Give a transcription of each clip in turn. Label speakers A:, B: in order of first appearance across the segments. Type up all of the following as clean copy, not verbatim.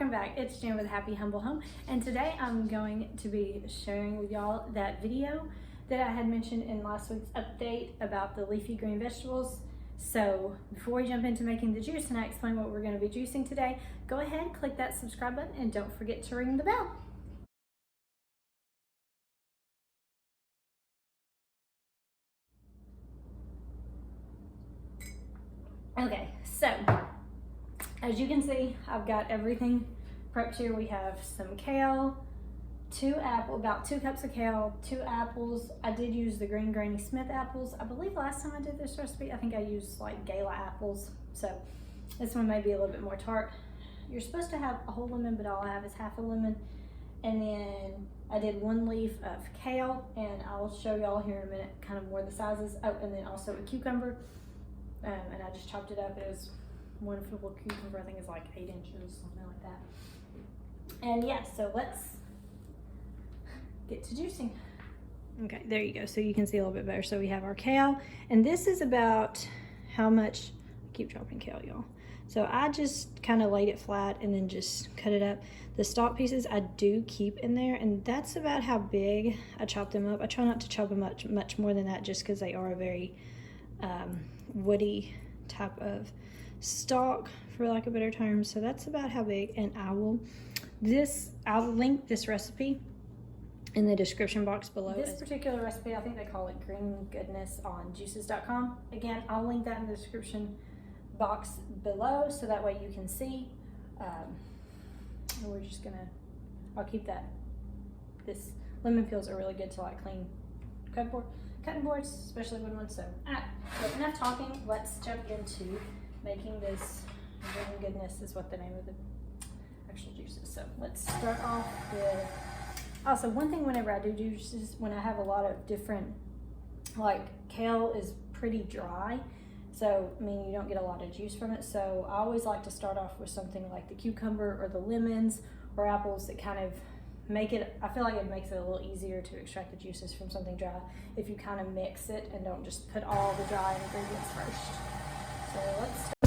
A: welcome back. It's Jen with Happy Humble Home, and today I'm going to be sharing with y'all that video that I had mentioned in last week's update about the leafy green vegetables. So before we jump into making the juice and I explain what we're going to be juicing today, go ahead, click that subscribe button, and don't forget to ring the bell. Okay, so as you can see, I've got everything prepped here. We have some kale, about 2 cups of kale, 2 apples. I did use the green Granny Smith apples. I believe last time I did this recipe, I think I used like Gala apples. So this one may be a little bit more tart. You're supposed to have a whole lemon, but all I have is half a lemon. And then I did 1 leaf of kale, and I'll show y'all here in a minute kind of more the sizes. Oh, and then also a cucumber. And I just chopped it up. It was one full cucumber, I think it's like 8 inches, something like that. And yeah, so let's get to juicing. Okay, there you go. So you can see a little bit better. So we have our kale, and this is about how much, I keep dropping kale, y'all. So I just kind of laid it flat and then just cut it up. The stalk pieces I do keep in there, and that's about how big I chop them up. I try not to chop them much more than that, just because they are a very woody type of stalk, for lack of a better term. So that's about how big, and I'll link this recipe in the description box below. This particular recipe, I think they call it Green Goodness on juices.com. Again, I'll link that in the description box below, so that way you can see. We're just gonna, I'll keep that. This lemon peels are really good to like clean cutting boards, especially wooden ones. So, so enough talking. Let's jump into making this. Green Goodness is what the name of the actual juice is. So let's start off with. Also, one thing whenever I do juices, when I have a lot of different, like kale is pretty dry, so I mean you don't get a lot of juice from it. So I always like to start off with something like the cucumber or the lemons or apples that kind of make it, I feel like it makes it a little easier to extract the juices from something dry if you kind of mix it and don't just put all the dry ingredients first. So let's start.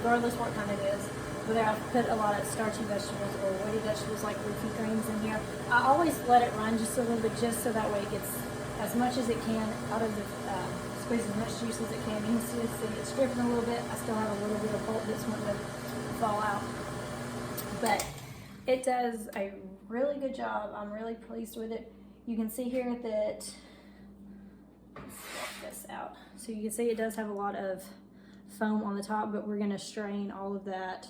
A: Regardless what kind it is, whether I've put a lot of starchy vegetables or woody vegetables like leafy greens in here, I always let it run just a little bit, just so that way it gets as much as it can out of the, squeeze as much juice as it can. You can see it's dripping a little bit. I still have a little bit of pulp that's wanting to fall out, but it does a really good job. I'm really pleased with it. You can see here that, let's get this out. So you can see it does have a lot of foam on the top, but we're going to strain all of that.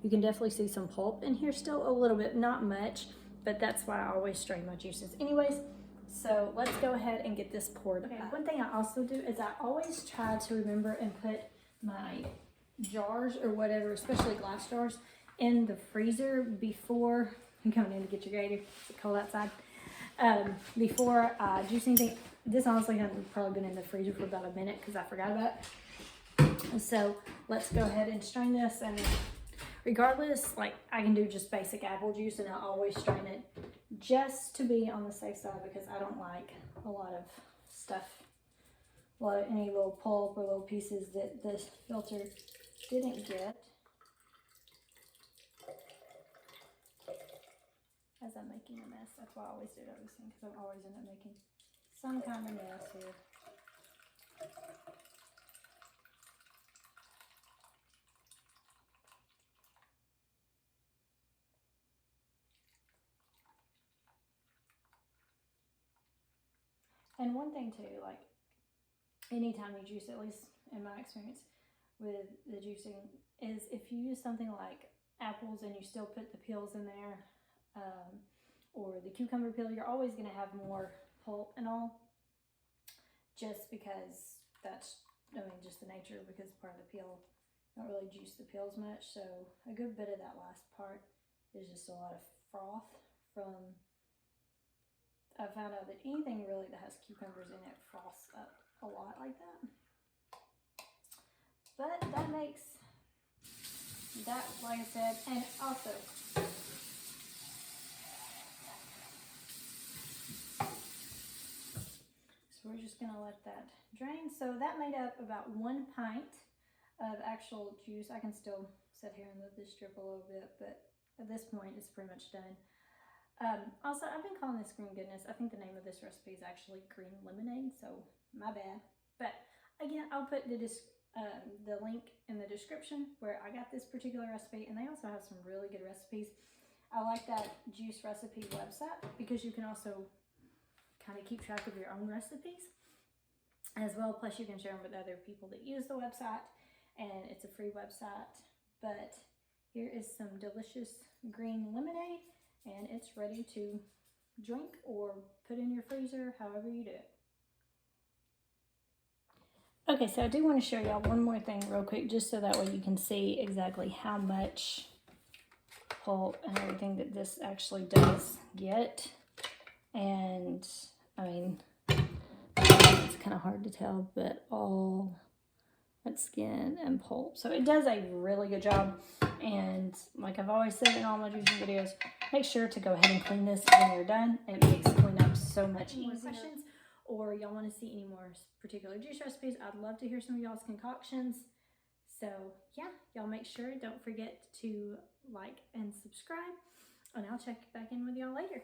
A: You can definitely see some pulp in here still, a little bit, not much, but that's why I always strain my juices anyways. So let's go ahead and get this poured. Okay, one thing I also do is I always try to remember and put my jars or whatever, especially glass jars, in the freezer before I'm coming in to get your grater. It's cold outside. Before I juice anything. This honestly hasn't probably been in the freezer for about a minute because I forgot about it. So let's go ahead and strain this, and regardless, like I can do just basic apple juice, and I always strain it just to be on the safe side, because I don't like a lot of stuff, any little pulp or little pieces that this filter didn't get as I'm making a mess. That's why I always do everything, because I'm always end up making some kind of mess here. And one thing too, like anytime you juice, at least in my experience with the juicing, is if you use something like apples and you still put the peels in there, or the cucumber peel, you're always going to have more pulp and all, just because that's, I mean, just the nature, because part of the peel don't really juice the peels much, so a good bit of that last part is just a lot of froth from, I found out that anything really that has cucumbers in it froths up a lot like that. But that makes that, like I said, and also so we're just gonna let that drain. So that made up about 1 pint of actual juice. I can still sit here and let this drip a little bit, but at this point it's pretty much done. Also, I've been calling this green goodness. I think the name of this recipe is actually green lemonade, so my bad. But again, I'll put the link in the description where I got this particular recipe, and they also have some really good recipes. I like that juice recipe website because you can also kind of keep track of your own recipes as well. Plus you can share them with other people that use the website, and it's a free website. But here is some delicious green lemonade, and it's ready to drink or put in your freezer, however you do it. Okay, so I do want to show y'all one more thing real quick, just so that way you can see exactly how much pulp and everything that this actually does get. And I mean, it's kind of hard to tell, but all that skin and pulp. So it does a really good job. And like I've always said in all my juicing videos, make sure to go ahead and clean this when you're done. It makes cleanup so much easier. More questions, or y'all want to see any more particular juice recipes, I'd love to hear some of y'all's concoctions. So yeah, y'all make sure, don't forget to like and subscribe, and I'll check back in with y'all later.